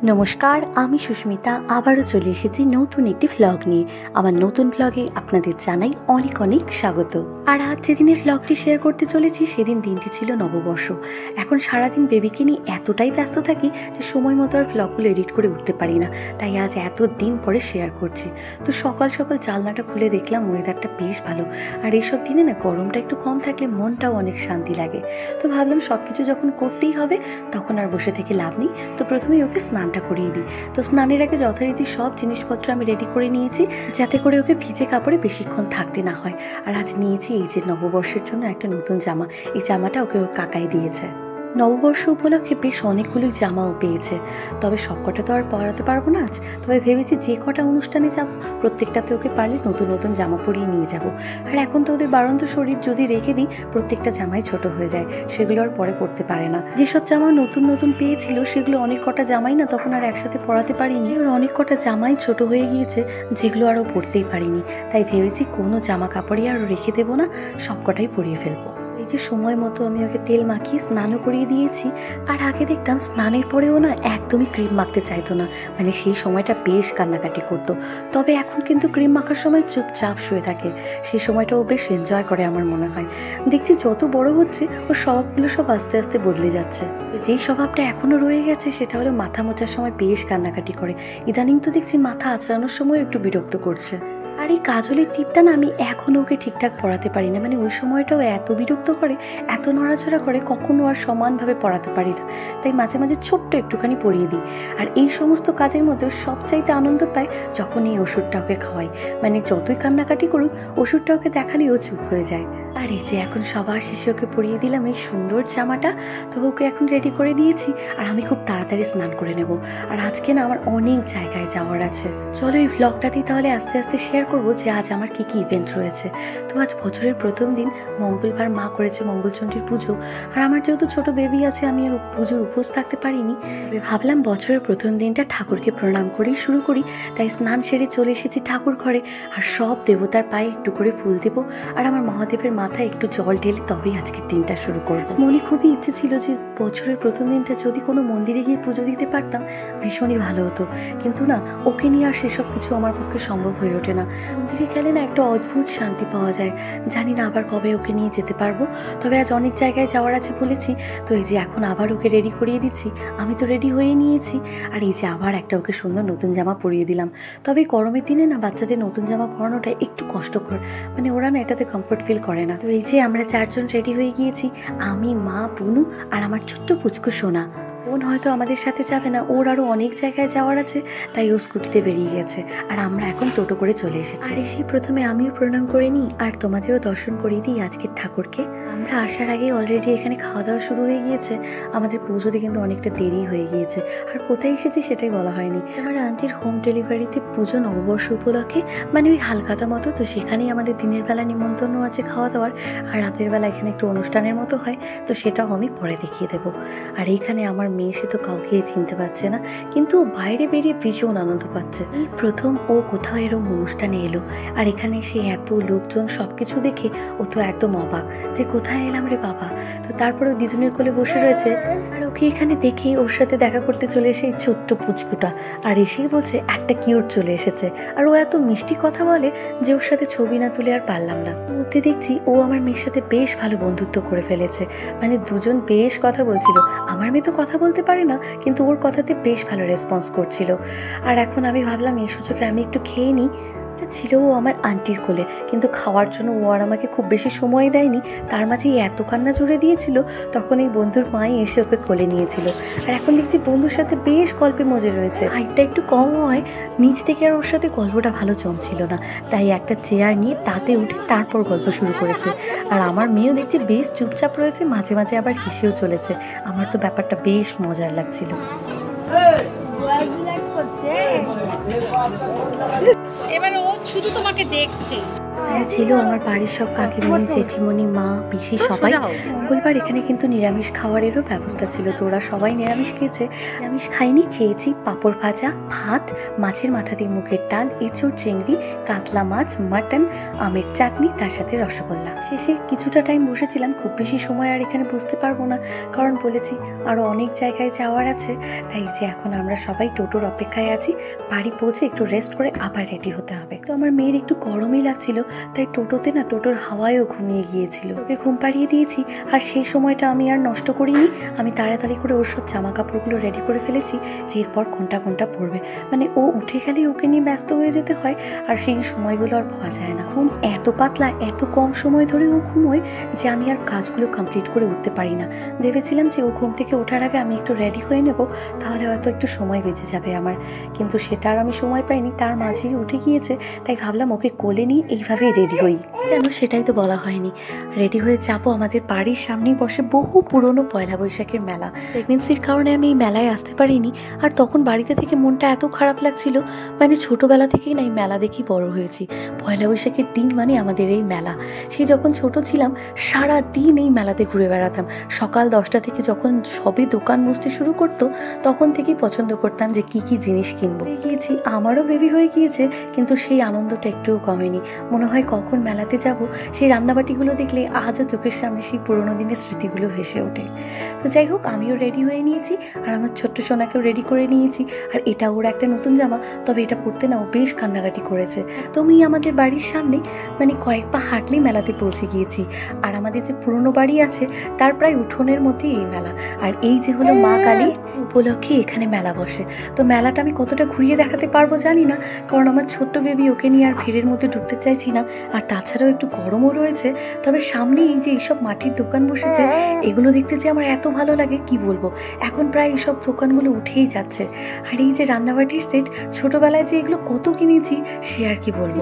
নমস্কার, আমি সুস্মিতা আবারও চলে এসেছি নতুন একটি ভ্লগ নিয়ে। আমার নতুন ভ্লগে আপনাদের জানাই অনেক অনেক স্বাগত। আর আজ যেদিনের ভ্লগটি শেয়ার করতে চলেছি সেদিন দিনটি ছিল নববর্ষ। এখন সারাদিন বেবিকে নিয়ে এতটাই ব্যস্ত থাকি যে সময় মতো আর ভ্লগগুলো এডিট করে উঠতে পারি না, তাই আজ এত দিন পরে শেয়ার করছি। তো সকাল সকাল জানলাটা খুলে দেখলাম ওয়েদারটা বেশ ভালো, আর এইসব দিনে না গরমটা একটু কম থাকলে মনটাও অনেক শান্তি লাগে। তো ভাবলাম সব কিছু যখন করতেই হবে তখন আর বসে থেকে লাভ নেই, তো প্রথমেই ওকে স্নানটা করিয়ে দিই। তো স্নানের আগে যথারীতি সব জিনিসপত্র আমি রেডি করে নিয়েছি যাতে করে ওকে ভিজে কাপড়ে বেশিক্ষণ থাকতে না হয়। আর আজ নিয়েছি এই যে নববর্ষের জন্য একটা নতুন জামা, এই জামাটা ওকে ওর কাকাই দিয়েছে। নববর্ষ উপলক্ষে বেশ অনেকগুলোই জামাও পেয়েছে, তবে সবকটা তো আর পরাতে পারবো না আজ। তবে ভেবেছি যে কটা অনুষ্ঠানে যাব প্রত্যেকটাতে ওকে পারলে নতুন নতুন জামা পরিয়ে নিয়ে যাব। আর এখন তো ওদের বাড়ন্ত শরীর, যদি রেখে দিই প্রত্যেকটা জামাই ছোট হয়ে যায়, সেগুলো আর পরে পরতে পারে না। যেসব জামা নতুন নতুন পেয়েছিল সেগুলো অনেক কটা জামাই না তখন আর একসাথে পরাতে পারিনি, আর অনেক কটা জামাই ছোট হয়ে গিয়েছে যেগুলো আরও পরতেই পারিনি। তাই ভেবেছি কোনো জামা কাপড়ই আর রেখে দেবো না, সবকটাই পরিয়ে ফেলবো। এই যে সময় মতো আমি ওকে তেল মাখিয়ে স্নানও করিয়ে দিয়েছি। আর আগে দেখতাম স্নানের পরেও না একদমই ক্রিম মাখতে চাইতো না, মানে সেই সময়টা বেশ কান্নাকাটি করতো। তবে এখন কিন্তু ক্রিম মাখার সময় চুপচাপ শুয়ে থাকে, সেই সময়টা ও বেশ এনজয় করে আমার মনে হয়। দেখছি যত বড় হচ্ছে ওর স্বভাবগুলো সব আস্তে আস্তে বদলে যাচ্ছে। যেই স্বভাবটা এখনও রয়ে গেছে সেটা হলো মাথা মোছার সময় বেশ কান্নাকাটি করে। ইদানিং তো দেখছি মাথা আঁচড়ানোর সময় একটু বিরক্ত করছে। আর এই কাজলের টিপটা না আমি এখনও ওকে ঠিকঠাক পড়াতে পারি না, মানে ওই সময়টাও এত বিরক্ত করে, এত নড়াচড়া করে, কখনো আর সমানভাবে পড়াতে পারি না। তাই মাঝে মাঝে ছোট্ট একটুখানি পড়িয়ে দিই। আর এই সমস্ত কাজের মধ্যে সবচাইতে আনন্দ পায় যখন এই ওষুধটা ওকে খাওয়াই, মানে যতই কান্নাকাটি করুক ওষুধটা ওকে দেখালেই ও চুপ হয়ে যায়। আর এই যে এখন সবার শেষে ওকে পরিয়ে দিলাম এই সুন্দর জামাটা, তো ওকে এখন রেডি করে দিয়েছি। আর আমি খুব তাড়াতাড়ি স্নান করে নেব, আর আজকে না আমার অনেক জায়গায় যাওয়ার আছে। চলো এই ভ্লগটাতেই তাহলে আস্তে আস্তে শেয়ার করবো যে আজ আমার কি কি ইভেন্ট রয়েছে। তো আজ বছরের প্রথম দিন, মঙ্গলবার মা করেছে মঙ্গলচণ্ডীর পুজো। আর আমার যেহেতু ছোট বেবি আছে আমি আর পুজোর উপোস থাকতে পারিনি, ভাবলাম বছরের প্রথম দিনটা ঠাকুরকে প্রণাম করেই শুরু করি। তাই স্নান সেরে চলে এসেছি ঠাকুর ঘরে, আর সব দেবতার পায়ে একটু করে ফুল দেবো, আর আমার মহাদেবের মাথায় একটু জল ঢেলে তবেই আজকের দিনটা শুরু করব। মনে খুবই ইচ্ছে ছিল যে বছরের প্রথম দিনটা যদি কোনো মন্দিরে গিয়ে পুজো দিতে পারতাম ভীষণই ভালো হতো, কিন্তু না, ওকে নিয়ে আর সেসব কিছু আমার পক্ষে সম্ভব হয়ে ওঠে না। মন্দিরে গেলে না একটা অদ্ভুত শান্তি পাওয়া যায়, জানি না আবার কবে ওকে নিয়ে যেতে পারবো। তবে আজ অনেক জায়গায় যাওয়ার আছে বলেছি, তো এই যে এখন আবার ওকে রেডি করিয়ে দিচ্ছি। আমি তো রেডি হয়ে নিয়েছি, আর এই যে আবার একটা ওকে সুন্দর নতুন জামা পরিয়ে দিলাম। তবে গরমের দিনে না বাচ্চাদের নতুন জামা পরানোটা একটু কষ্টকর, মানে ওরা না এটাতে কমফোর্ট ফিল করে না। তো এই যে আমরা চারজন রেডি হয়ে গিয়েছি, আমি, মা, বুনু আর আমার ছোট্ট পুচকু সোনা। বোন হয়তো আমাদের সাথে যাবে না, ওর আরও অনেক জায়গায় যাওয়ার আছে, তাই ও স্কুটিতে বেরিয়ে গেছে। আর আমরা এখন টোটো করে চলে এসেছি। আর সেই প্রথমে আমিও প্রণাম করে নিই আর তোমাদেরও দর্শন করিয়ে দিই আজকের ঠাকুরকে। আমরা আসার আগেই অলরেডি এখানে খাওয়া দাওয়া শুরু হয়ে গিয়েছে, আমাদের পুজোতে কিন্তু অনেকটা দেরি হয়ে গিয়েছে। আর কোথায় এসেছি সেটাই বলা হয়নি। আমার আন্টির হোম ডেলিভারিতে পুজো নববর্ষ উপলক্ষে, মানে ওই হালখাতা মতো, তো সেখানেই আমাদের দিনের বেলা নিমন্ত্রণ আছে খাওয়া দাওয়ার, আর রাতের বেলা এখানে একটু অনুষ্ঠানের মতো হয়, তো সেটাও আমি পরে দেখিয়ে দেবো। আর এইখানে আমার মেয়ে, সে তো কাউকেই চিনতে পারছে না, কিন্তু বাইরে বেরিয়ে ভীষণ আনন্দ পাচ্ছে। এই প্রথম ও কোথাও এরকম অনুষ্ঠানে এলো, আর এখানে সে এত লোকজন সবকিছু দেখে ও তো একদম অবাক যে কোথায় এলাম রে বাবা। তো তারপরে দিদুনের কোলে বসে রয়েছে, আর ওকে এখানে দেখেই ওর সাথে দেখা করতে চলে এসে এই ছোট্ট পুচকুটা, আর এসেই বলছে একটা কিউট চলে এসেছে। আর ও এত মিষ্টি কথা বলে যে ওর সাথে ছবি না তুলে আর পারলাম না। মধ্যে দেখছি ও আমার মেয়ের সাথে বেশ ভালো বন্ধুত্ব করে ফেলেছে, মানে দুজন বেশ কথা বলছিল। আমার মেয়ে তো কথা বলতে পারে না, কিন্তু ওর কথাতে বেশ ভালো রেসপন্স করছিল। আর এখন আমি ভাবলাম এই সুযোগে আমি একটু খেয়ে নিই। ছিল ও আমার আন্টির কোলে, কিন্তু খাওয়ার জন্য ও আর আমাকে খুব বেশি সময় দেয়নি, তার মাঝেই এত কান্না জুড়ে দিয়েছিল। তখন এই বন্ধুর মাই এসে ওকে কোলে নিয়েছিল। আর এখন দেখছি বন্ধুর সাথে বেশ গল্পে মজে রয়েছে। হাইটটা একটু কম হয়, নিচ থেকে আর ওর সাথে গল্পটা ভালো জমছিল না, তাই একটা চেয়ার নিয়ে তাতে উঠে তারপর গল্প শুরু করেছে। আর আমার মেয়েও দেখছি বেশ চুপচাপ রয়েছে, মাঝে মাঝে আবার হেসেও চলেছে। আমার তো ব্যাপারটা বেশ মজার লাগছিল। এবার ও শুধু তোমাকে দেখছে। ছিল আমার বাড়ির সব কাকিমণি, জেঠিমণি, মা, পিসি সবাই। মঙ্গলবার এখানে কিন্তু নিরামিষ খাবারেরও ব্যবস্থা ছিল, তো ওরা সবাই নিরামিষ খেয়েছে। নিরামিষ খাইনি, খেয়েছি পাঁপড় ভাজা, ভাত, মাছের মাথা দিয়ে মুগের ডাল, এঁচুড়, চিংড়ি, কাতলা মাছ, মাটন, আমের চাটনি, তার সাথে রসগোল্লা। শেষে কিছুটা টাইম বসেছিলাম, খুব বেশি সময় আর এখানে বসতে পারবো না, কারণ বলেছি আরও অনেক জায়গায় যাওয়ার আছে। তাই যে এখন আমরা সবাই টোটোর অপেক্ষায় আছি, বাড়ি পৌঁছে একটু রেস্ট করে আবার রেডি হতে হবে। তো আমার মেয়ের একটু গরমই লাগছিল, তাই টোটোতে না টোটোর হাওয়ায়ও ঘুমিয়ে গিয়েছিল। ওকে ঘুম পাড়িয়ে দিয়েছি, আর সেই সময়টা আমি আর নষ্ট করিনি। আমি তাড়াতাড়ি করে ওর সব জামা কাপড়গুলো রেডি করে ফেলেছি, যে এরপর কোনটা কোনটা পরবে। মানে ও উঠে গেলেই ওকে নিয়ে ব্যস্ত হয়ে যেতে হয়, আর সেই সময়গুলো আর পাওয়া যায় না। ঘুম এত পাতলা, এত কম সময় ধরে ও ঘুমোয় যে আমি আর কাজগুলো কমপ্লিট করে উঠতে পারি না। ভেবেছিলাম যে ও ঘুম থেকে ওঠার আগে আমি একটু রেডি হয়ে নেব, তাহলে হয়তো একটু সময় বেঁচে যাবে আমার, কিন্তু সেটা আর আমি সময় পাইনি। তার মাঝেই উঠে গিয়েছে, তাই ভাবলাম ওকে কোলে নিয়ে এইভাবেই রেডি হই। কেন সেটাই তো বলা হয়নি। রেডি হয়ে যাবো, আমাদের বাড়ির সামনেই বসে বহু পুরনো পয়লা বৈশাখের মেলা। প্রেগনেন্সির কারণে আমি এই মেলায় আসতে পারিনি, আর তখন বাড়িতে থেকে মনটা এত খারাপ লাগছিল। মানে ছোটোবেলা থেকেই না এই মেলা দেখি বড় হয়েছি। পয়লা বৈশাখের দিন মানে আমাদের এই মেলা। সেই যখন ছোট ছিলাম সারা দিন এই মেলাতে ঘুরে বেড়াতাম। সকাল 10টা থেকে যখন সবে দোকান বসতে শুরু করতো, তখন থেকেই পছন্দ করতাম যে কি কি জিনিস কিনবো। গিয়েছি, আমারও বেবি হয়ে গিয়েছে, কিন্তু সেই আনন্দটা একটুও কমেনি। মনে হয় কখন মেলাতে যাব। সেই রান্নাবাটিগুলো দেখলে আজও চোখের সামনে সেই পুরোনো দিনের স্মৃতিগুলো ভেসে ওঠে। তো যাই হোক, আমিও রেডি হয়ে নিয়েছি, আর আমার ছোট্ট সোনাকেও রেডি করে নিয়েছি। আর এটা ওর একটা নতুন জামা, তবে এটা পরতে না ও বেশ কান্নাকাটি করেছে। তো আমি আমাদের বাড়ির সামনে মানে কয়েক পা হাঁটলেই মেলাতে পৌঁছে গিয়েছি। আর আমাদের যে পুরনো বাড়ি আছে তার প্রায় উঠোনের মধ্যেই এই মেলা। আর এই যে হলো মা কালী উপলক্ষে এখানে মেলা বসে। তো মেলাটা আমি কতটা ঘুরিয়ে দেখাতে পারবো জানি না, কারণ আমার ছোট্ট বেবি, ওকে নিয়ে আর ভিড়ের মধ্যে ঢুকতে চাইছি না। আর তাছাড়াও একটু গরমও রয়েছে। তবে সামনে এই যে এইসব মাটির দোকান বসেছে, এগুলো দেখতে যে আমার এত ভালো লাগে কি বলবো। এখন প্রায় এইসব দোকানগুলো উঠেই যাচ্ছে। আর এই যে রান্নাবাটির সেট, ছোটোবেলায় যে এগুলো কত কিনেছি সে আর কি বলবো।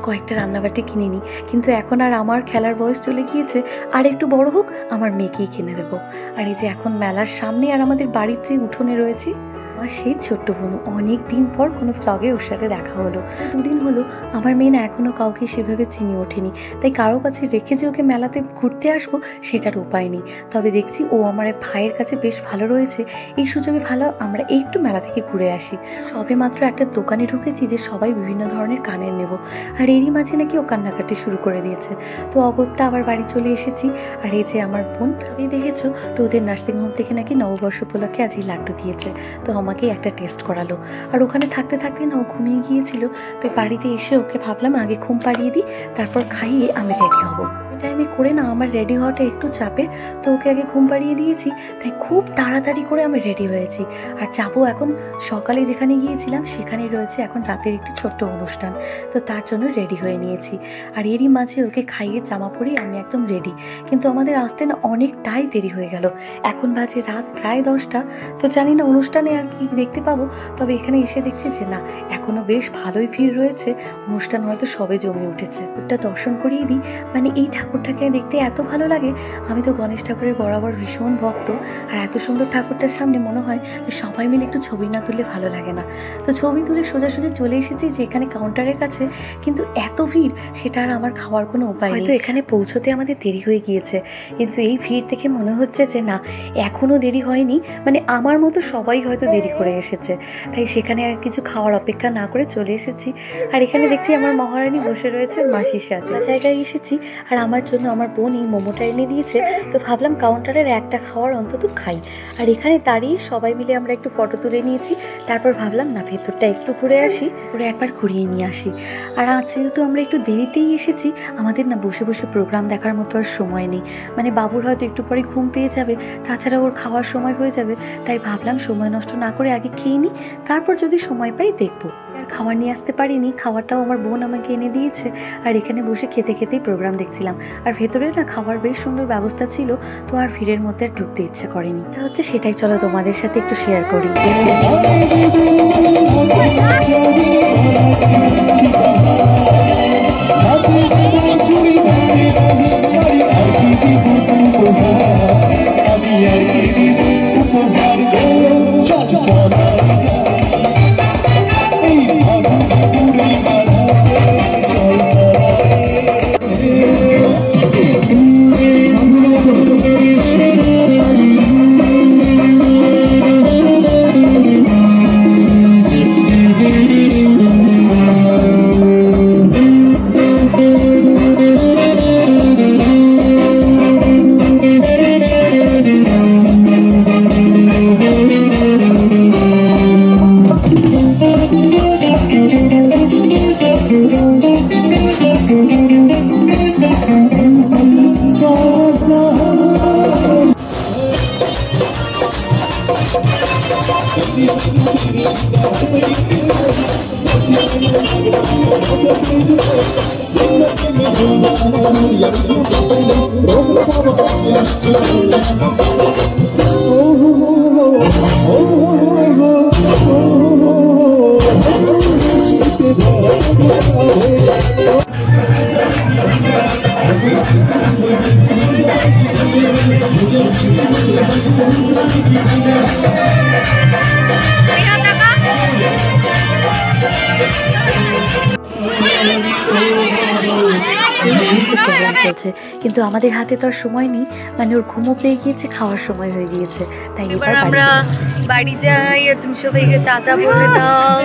কয়েকটা রান্নাবাটি কিনে নিই, কিন্তু এখন আর আমার খেলার বয়স চলে গিয়েছে। আর একটু বড় হোক, আমার মেয়েকেই কিনে দেবো। আর এই যে এখন মেলার সামনে আর আমাদের বাড়িতে উঠোনে রয়েছি। আমার সেই ছোট্ট বোন, অনেক দিন পর কোনো ভ্লগে ওর সাথে দেখা হলো। 2 দিন হলো আমার মেয়ে না এখনও কাউকে সেভাবে চিনি ওঠেনি, তাই কারো কাছে রেখে যে ওকে মেলাতে ঘুরতে আসবো সেটার উপায় নেই। তবে দেখছি ও আমার ভাইয়ের কাছে বেশ ভালো রয়েছে, এই সুযোগে ভালো আমরা একটু মেলা থেকে ঘুরে আসি। সবে মাত্র একটা দোকানে ঢুকেছি যে সবাই বিভিন্ন ধরনের কানের নেব, আর এরই মাঝে নাকি ও কান্নাকাটি শুরু করে দিয়েছে। তো অগত্যা আবার বাড়ি চলে এসেছি। আর এই যে আমার বোন, এই দেখেছো তো, ওদের নার্সিংহোম থেকে নাকি নববর্ষ উপলক্ষে আজ এই লাড্ডু দিয়েছে। তো আমাকেই একটা টেস্ট করালো। আর ওখানে থাকতে থাকতে না ও ঘুমিয়ে গিয়েছিল। তো বাড়িতে এসে ওকে ভাবলাম আগে ঘুম পাড়িয়ে দিই, তারপর খাইয়ে আমি রেডি হব। টাইমে করে না আমার রেডি হওয়াটা একটু চাপের, তো ওকে আগে ঘুম পাড়িয়ে দিয়েছি। তাই খুব তাড়াতাড়ি করে আমি রেডি হয়েছি। আর যাবো এখন, সকালে যেখানে গিয়েছিলাম সেখানে রয়েছে এখন রাতের একটি ছোট্ট অনুষ্ঠান, তো তার জন্য রেডি হয়ে নিয়েছি। আর এরই মাঝে ওকে খাইয়ে জামা পরিয়ে আমি একদম রেডি। কিন্তু আমাদের আসতে না অনেকটাই দেরি হয়ে গেল। এখন বাজে রাত প্রায় 10টা। তো জানি না অনুষ্ঠানে আর কি দেখতে পাবো, তবে এখানে এসে দেখছি যে না, এখনও বেশ ভালোই ভিড় রয়েছে। অনুষ্ঠান হয়তো সবে জমে উঠেছে। ওটা দর্শন করিয়ে দিই। মানে এই ঠাকুরটাকে দেখতে এত ভালো লাগে। আমি তো গণেশ ঠাকুরের বরাবর ভীষণ ভক্ত, আর এত সুন্দর ঠাকুরটার সামনে মনে হয় যে সবাই মিলে একটু ছবি না তুললে ভালো লাগে না। তো ছবি তুলে সোজাসুজি চলে এসেছি যে এখানে কাউন্টারের কাছে, কিন্তু এত ভিড় সেটা আর আমার খাওয়ার কোনো উপায় নেই। হয়তো এখানে পৌঁছতে আমাদের দেরি হয়ে গিয়েছে, কিন্তু এই ভিড় দেখে মনে হচ্ছে যে না, এখনও দেরি হয়নি। মানে আমার মতো সবাই হয়তো দেরি করে এসেছে, তাই সেখানে আর কিছু খাওয়ার অপেক্ষা না করে চলে এসেছি। আর এখানে দেখছি আমার মহারানী বসে রয়েছে মাসির সাথে। জায়গায় এসেছি, আর আমার জন্য আমার বোন এই মোমোটা এনে দিয়েছে। তো ভাবলাম কাউন্টারের একটা খাওয়ার অন্তত খাই। আর এখানে দাঁড়িয়ে সবাই মিলে আমরা একটু ফটো তুলে নিয়েছি। তারপর ভাবলাম না, ভেতরটা একটু ঘুরে আসি, ঘুরে একবার ঘুরিয়ে নিয়ে আসি। আর আজ যেহেতু আমরা একটু দেরিতেই এসেছি, আমাদের না বসে বসে প্রোগ্রাম দেখার মতো আর সময় নেই। মানে বাবুর হয়তো একটু পরে ঘুম পেয়ে যাবে, তাছাড়া ওর খাওয়ার সময় হয়ে যাবে। তাই ভাবলাম সময় নষ্ট না করে আগে খেয়ে নিই, তারপর যদি সময় পাই দেখবো। আর খাবার নিয়ে আসতে পারিনি, খাবারটাও আমার বোন আমাকে এনে দিয়েছে। আর এখানে বসে খেতে খেতেই প্রোগ্রাম দেখছিলাম। আর ভেতরে না খাবার বেশ সুন্দর ব্যবস্থা ছিল, তো আর ভিড়ের মধ্যে আর ঢুকতে ইচ্ছে করেনি। হচ্ছে সেটাই, চলো তোমাদের সাথে একটু শেয়ার করি। প্রোগ্রাম চলছে, কিন্তু আমাদের হাতে তো আর সময় নেই, মানে ওর ঘুমো পেয়ে গিয়েছে, খাওয়ার সময় হয়ে গিয়েছে, তাই এবার আমরা বাড়ি যাই। তুমি সবাইকে টাটা বলে দাও।